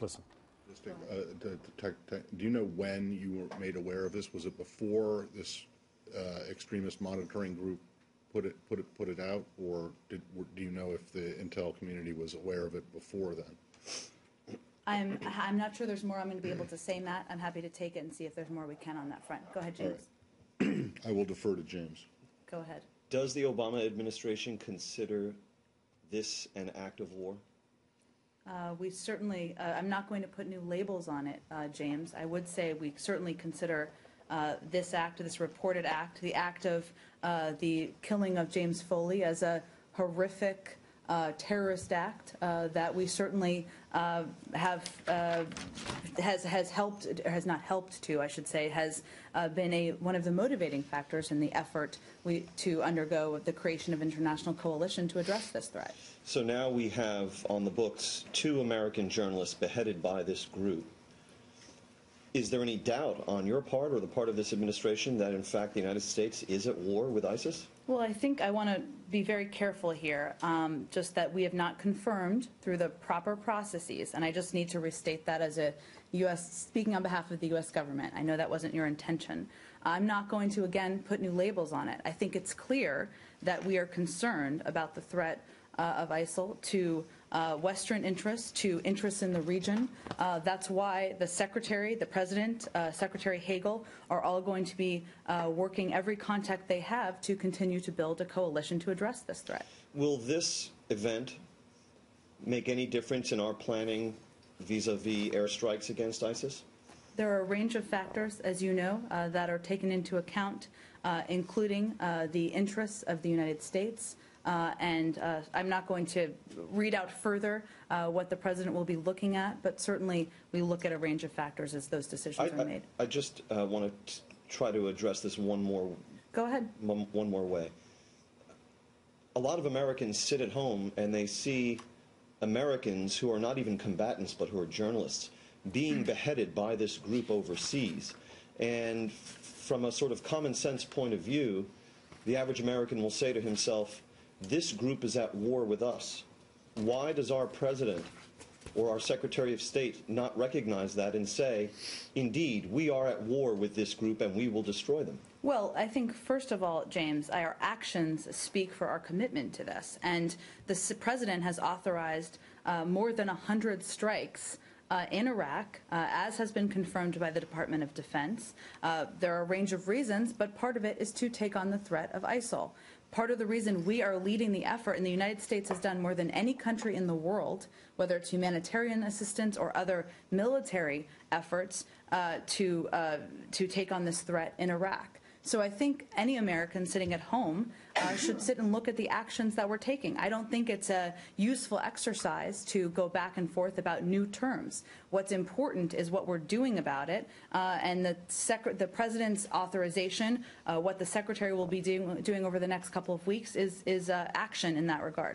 Listen. Do you know when you were made aware of this? Was it before this extremist monitoring group put it out, or do you know if the intel community was aware of it before then? I'm not sure there's more I'm going to be able to say, Matt. I'm happy to take it and see if there's more we can on that front. Go ahead, James. Right. I will defer to James. Go ahead. Does the Obama administration consider this an act of war? We certainly, I'm not going to put new labels on it, James. I would say we certainly consider this act, this reported act, the act of the killing of James Foley as a horrific terrorist act that we certainly has helped, or has not helped to, I should say, has been one of the motivating factors in the effort to undergo the creation of international coalition to address this threat. So now we have on the books 2 American journalists beheaded by this group. Is there any doubt on your part or the part of this administration that, in fact, the United States is at war with ISIS? Well, I think I want to be very careful here, just that we have not confirmed through the proper processes, and I just need to restate that as a speaking on behalf of the U.S. government. I know that wasn't your intention. I'm not going to, again, put new labels on it. I think it's clear that we are concerned about the threat of ISIL to Western interests, to interests in the region. That's why the Secretary, the President, Secretary Hagel are all going to be working every contact they have to continue to build a coalition to address this threat. Will this event make any difference in our planning vis-a-vis airstrikes against ISIS? There are a range of factors, as you know, that are taken into account, including the interests of the United States. And I'm not going to read out further what the President will be looking at, but certainly we look at a range of factors as those decisions are made. I just want to try to address this one more. Go ahead. One more way. A lot of Americans sit at home and they see Americans who are not even combatants but who are journalists being beheaded by this group overseas. And from a sort of common sense point of view, the average American will say to himself, this group is at war with us. Why does our President or our Secretary of State not recognize that and say, indeed, we are at war with this group and we will destroy them? Well, I think, first of all, James, our actions speak for our commitment to this. And the President has authorized more than 100 strikes in Iraq, as has been confirmed by the Department of Defense. There are a range of reasons, but part of it is to take on the threat of ISIL. Part of the reason we are leading the effort, and the United States has done more than any country in the world, whether it's humanitarian assistance or other military efforts, to take on this threat in Iraq. So I think any American sitting at home should sit and look at the actions that we're taking. I don't think it's a useful exercise to go back and forth about new terms. What's important is what we're doing about it, and the President's authorization, what the Secretary will be doing over the next couple of weeks is action in that regard.